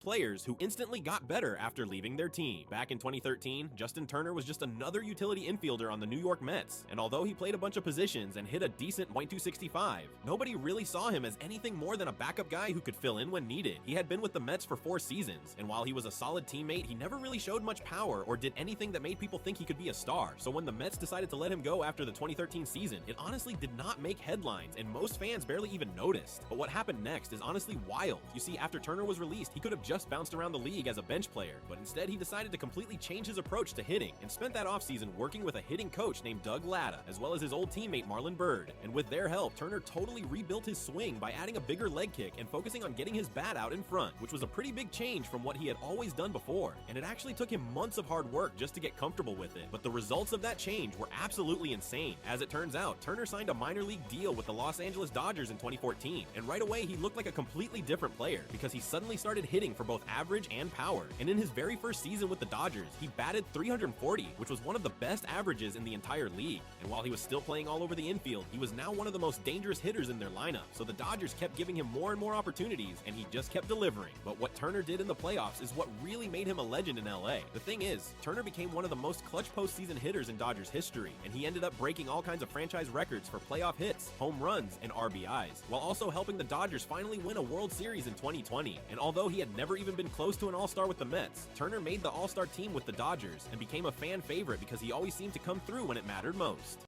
players who instantly got better after leaving their team. Back in 2013, Justin Turner was just another utility infielder on the New York Mets, and although he played a bunch of positions and hit a decent .265, nobody really saw him as anything more than a backup guy who could fill in when needed. He had been with the Mets for 4 seasons, and while he was a solid teammate, he never really showed much power or did anything that made people think he could be a star. So when the Mets decided to let him go after the 2013 season, it honestly did not make headlines, and most fans barely even noticed. But what happened next is honestly wild. You see, after Turner was released, he could have just bounced around the league as a bench player, but instead he decided to completely change his approach to hitting and spent that offseason working with a hitting coach named Doug Latta, as well as his old teammate Marlon Byrd. And with their help, Turner totally rebuilt his swing by adding a bigger leg kick and focusing on getting his bat out in front, which was a pretty big change from what he had always done before. And it actually took him months of hard work just to get comfortable with it. But the results of that change were absolutely insane. As it turns out, Turner signed a minor league deal with the Los Angeles Dodgers in 2014, and right away he looked like a completely different player because he suddenly started hitting for both average and power. And in his very first season with the Dodgers, he batted .340, which was one of the best averages in the entire league. And while he was still playing all over the infield, he was now one of the most dangerous hitters in their lineup. So the Dodgers kept giving him more and more opportunities, and he just kept delivering. But what Turner did in the playoffs is what really made him a legend in LA. The thing is, Turner became one of the most clutch postseason hitters in Dodgers history, and he ended up breaking all kinds of franchise records for playoff hits, home runs, and RBIs, while also helping the Dodgers finally win a World Series in 2020. And although he had never even been close to an All-Star with the Mets, Turner made the All-Star team with the Dodgers and became a fan favorite because he always seemed to come through when it mattered most.